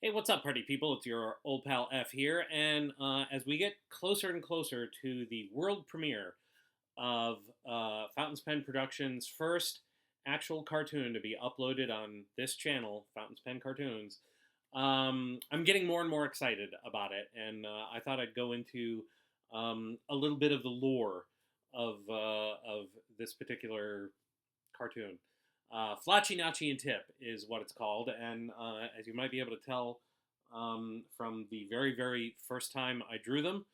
Hey, what's up, party people? It's your old pal F here, and as we get closer and closer to the world premiere of Fountain's Pen Productions' first actual cartoon to be uploaded on this channel, Fountain's Pen Cartoons, I'm getting more and more excited about it, and I thought I'd go into a little bit of the lore of this particular cartoon. Floccinocci&Tip is what it's called, and as you might be able to tell from the very, very first time I drew them,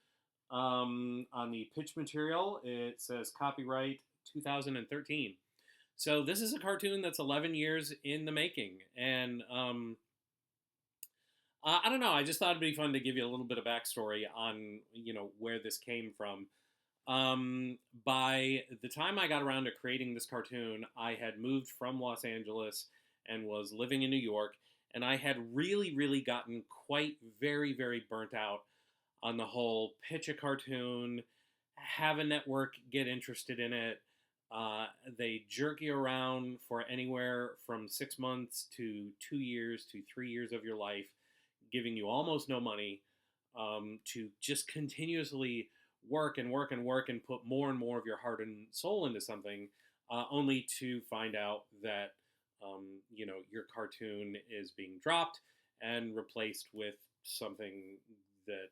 on the pitch material, it says copyright 2013. So this is a cartoon that's 11 years in the making, and I don't know. I just thought it'd be fun to give you a little bit of backstory on where this came from. By the time I got around to creating this cartoon, I had moved from Los Angeles and was living in New York, and I had really, really gotten quite very, very burnt out on the whole pitch a cartoon, have a network get interested in it. They jerk you around for anywhere from 6 months to 2 years to 3 years of your life, giving you almost no money, to just continuously work and work and work and put more and more of your heart and soul into something, only to find out that your cartoon is being dropped and replaced with something that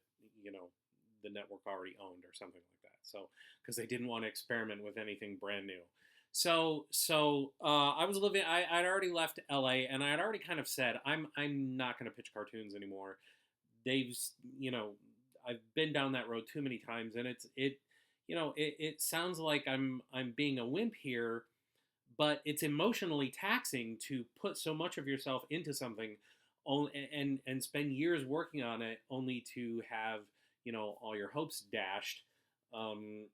the network already owned or something like that. So because they didn't want to experiment with anything brand new. I was living. I'd already left LA, and I had already kind of said I'm not going to pitch cartoons anymore. They've I've been down that road too many times, and it sounds like I'm being a wimp here, but it's emotionally taxing to put so much of yourself into something, and spend years working on it, only to have all your hopes dashed, um,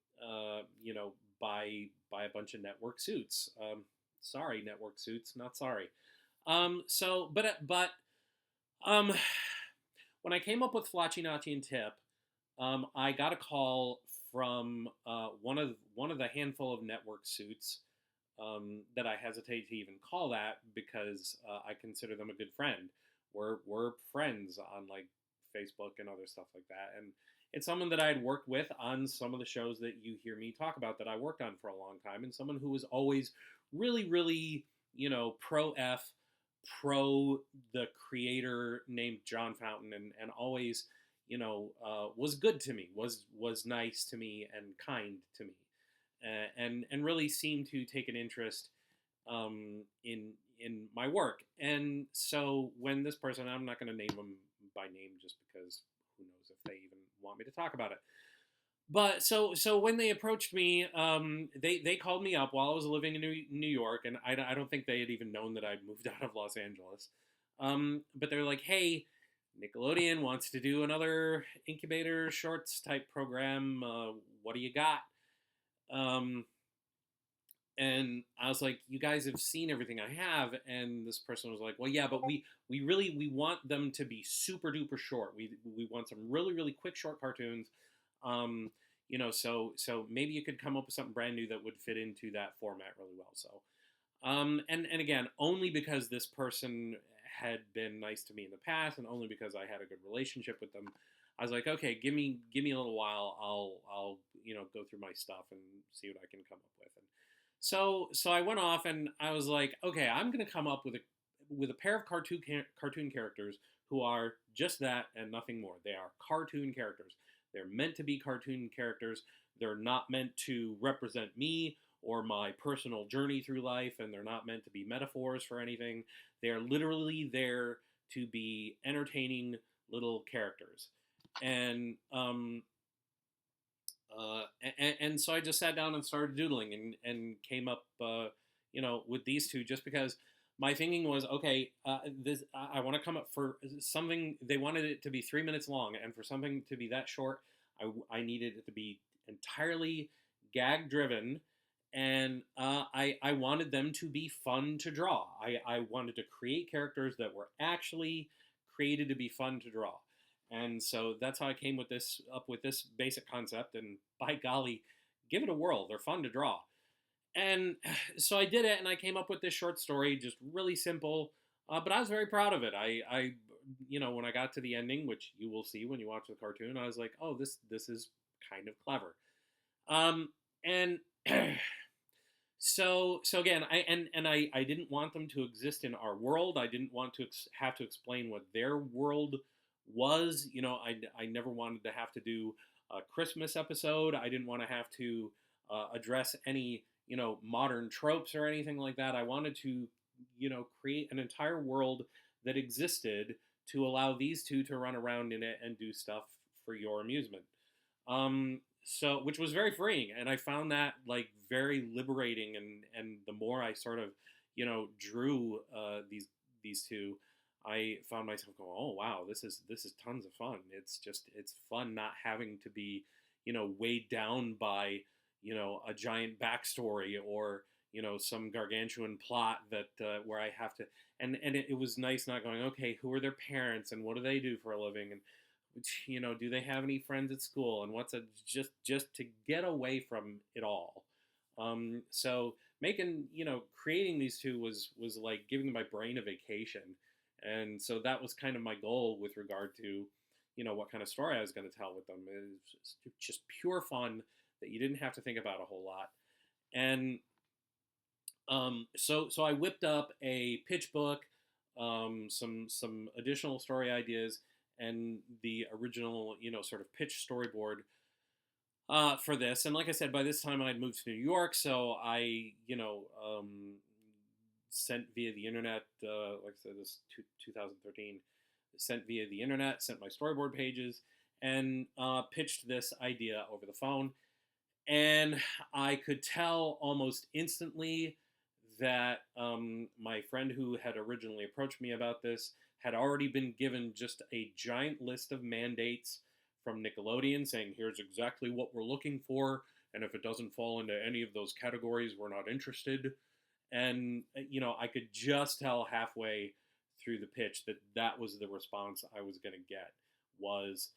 by a bunch of network suits. Sorry, network suits, not sorry. Um, when I came up with Floccinocci&Tip, I got a call from one of the handful of network suits, that I hesitate to even call that, because I consider them a good friend. We're friends on like Facebook and other stuff like that, and it's someone that I had worked with on some of the shows that you hear me talk about that I worked on for a long time, and someone who was always really, really pro F, pro the creator named John Fountain, and always was good to me, was nice to me and kind to me, and really seemed to take an interest, in my work. And so when this person, I'm not going to name them by name just because who knows if they even want me to talk about it. But so when they approached me, they called me up while I was living in New York, and I don't think they had even known that I'd moved out of Los Angeles. But they're like, hey, Nickelodeon wants to do another incubator shorts type program. What do you got? Um, and I was like, you guys have seen everything I have. And this person was like, well, yeah, but we want them to be super duper short. We want some really, really quick short cartoons. So maybe you could come up with something brand new that would fit into that format really well. So, and again, only because this person had been nice to me in the past, and only because I had a good relationship with them, I was like, okay, give me a little while. I'll go through my stuff and see what I can come up with. And so I went off, and I was like, okay, I'm gonna come up with a pair of cartoon characters who are just that and nothing more. They are cartoon characters. They're meant to be cartoon characters. They're not meant to represent me or my personal journey through life, and they're not meant to be metaphors for anything. They're literally there to be entertaining little characters. And and so I just sat down and started doodling, and came up, with these two, just because my thinking was, okay, this I want to come up for something. They wanted it to be 3 minutes long, and for something to be that short, I needed it to be entirely gag driven, and I wanted them to be fun to draw. I wanted to create characters that were actually created to be fun to draw. And so that's how I came up with this basic concept. And by golly, give it a whirl. They're fun to draw. And so I did it, and I came up with this short story, just really simple. But I was very proud of it. I when I got to the ending, which you will see when you watch the cartoon, I was like, oh, this is kind of clever. Um, and so again, I didn't want them to exist in our world. I didn't want to have to explain what their world was. I never wanted to have to do a Christmas episode. I didn't want to have to address any modern tropes or anything like that. I wanted to create an entire world that existed to allow these two to run around in it and do stuff for your amusement. So which was very freeing, and I found that like very liberating, and the more I sort of drew these two, I found myself going, oh wow, this is tons of fun. It's fun not having to be weighed down by a giant backstory or some gargantuan plot that where I have to, and it was nice not going, okay, who are their parents and what do they do for a living, and do they have any friends at school, and what's a just to get away from it all. So making creating these two was like giving my brain a vacation, and so that was kind of my goal with regard to what kind of story I was going to tell with them. It was just pure fun that you didn't have to think about a whole lot. And so I whipped up a pitch book, some additional story ideas, and the original sort of pitch storyboard for this. And like I said, by this time I'd moved to New York, so I sent via the internet. Like I said, this 2013, sent via the internet, sent my storyboard pages, and pitched this idea over the phone. And I could tell almost instantly that my friend who had originally approached me about this had already been given just a giant list of mandates from Nickelodeon saying, here's exactly what we're looking for, and if it doesn't fall into any of those categories, we're not interested. And, I could just tell halfway through the pitch that that was the response I was going to get was,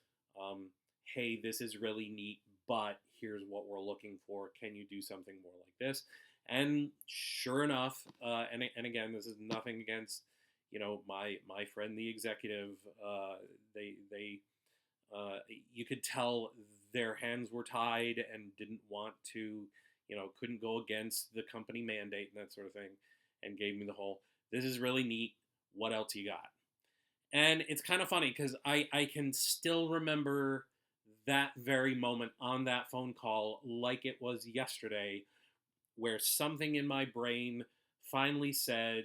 hey, this is really neat, but here's what we're looking for. Can you do something more like this? And sure enough, and again, this is nothing against, my friend, the executive. They you could tell their hands were tied and didn't want to, couldn't go against the company mandate and that sort of thing, and gave me the whole, this is really neat. What else you got? And it's kind of funny because I can still remember that very moment on that phone call like it was yesterday, where something in my brain finally said,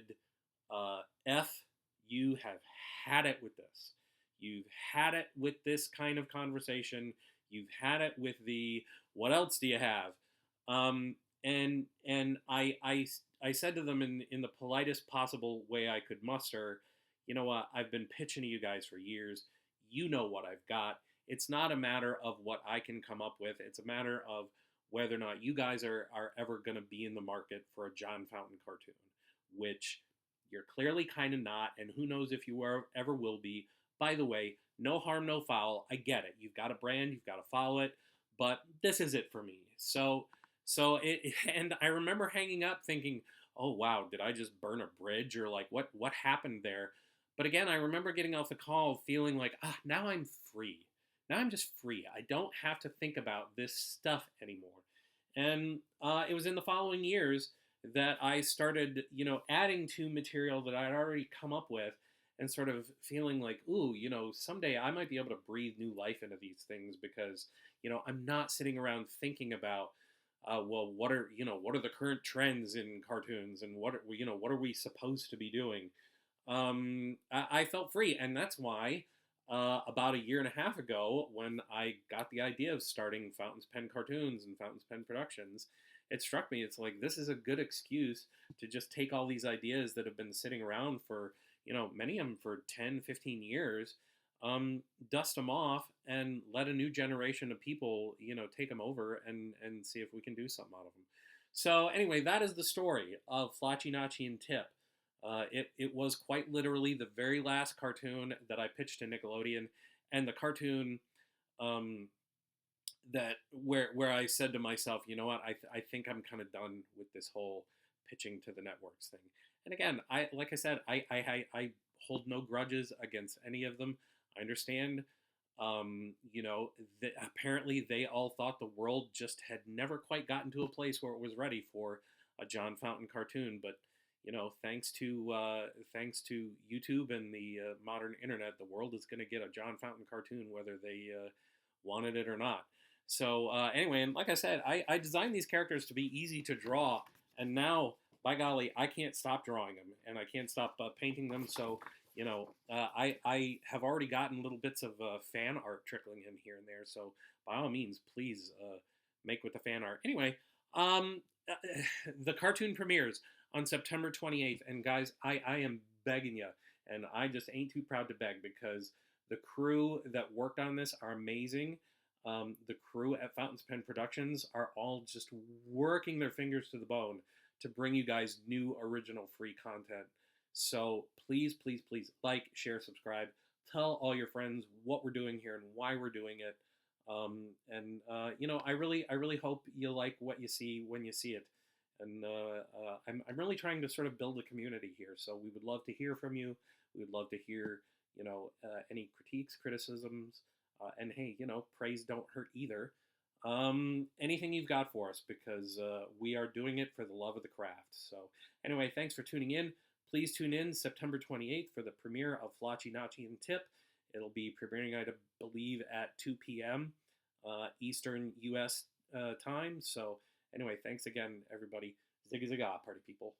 F, you have had it with this. You've had it with this kind of conversation. You've had it with the, what else do you have? And I said to them in the politest possible way I could muster, you know what, I've been pitching to you guys for years. You know what I've got. It's not a matter of what I can come up with. It's a matter of whether or not you guys are ever going to be in the market for a John Fountain cartoon, which you're clearly kind of not, and who knows if you ever will be. By the way, no harm, no foul. I get it. You've got a brand, you've got to follow it, but this is it for me. So and I remember hanging up thinking, oh wow, did I just burn a bridge, or like what happened there? But again, I remember getting off the call feeling like, now I'm free. Now I'm just free. I don't have to think about this stuff anymore. And it was in the following years that I started, adding to material that I'd already come up with, and sort of feeling like, ooh, someday I might be able to breathe new life into these things because, I'm not sitting around thinking about, well, what are the current trends in cartoons, and what are we supposed to be doing? I felt free, and that's why about a year and a half ago, when I got the idea of starting Fountain's Pen Cartoons and Fountain's Pen Productions, it struck me, it's like, this is a good excuse to just take all these ideas that have been sitting around for, many of them for 10, 15 years, dust them off, and let a new generation of people, take them over and see if we can do something out of them. So anyway, that is the story of Floccinocci&Tip. It was quite literally the very last cartoon that I pitched to Nickelodeon, and the cartoon that where I said to myself, you know what, I think I'm kind of done with this whole pitching to the networks thing. And again, like I said, I hold no grudges against any of them. I understand. You know, apparently they all thought the world just had never quite gotten to a place where it was ready for a John Fountain cartoon. But you know, thanks to YouTube and the modern internet, the world is going to get a John Fountain cartoon whether they wanted it or not. So anyway, and like I said, I designed these characters to be easy to draw, and now, by golly, I can't stop drawing them, and I can't stop painting them. So you know, I have already gotten little bits of fan art trickling in here and there. So by all means, please make with the fan art. Anyway, um, uh, the cartoon premieres on September 28th, and guys, I am begging you, and I just ain't too proud to beg because the crew that worked on this are amazing. The crew at Fountain's Pen Productions are all just working their fingers to the bone to bring you guys new original free content. So please, please, please like, share, subscribe. Tell all your friends what we're doing here and why we're doing it. You know, I really hope you like what you see when you see it. And I'm really trying to sort of build a community here. So we would love to hear from you. We would love to hear, you know, any critiques, criticisms, and hey, you know, praise don't hurt either. Anything you've got for us because we are doing it for the love of the craft. So anyway, thanks for tuning in. Please tune in September 28th for the premiere of Floccinocci&Tip. It'll be premiering, I believe, at 2 p.m. Eastern U.S. Time. So anyway, thanks again, everybody. Zigga zigga, party people.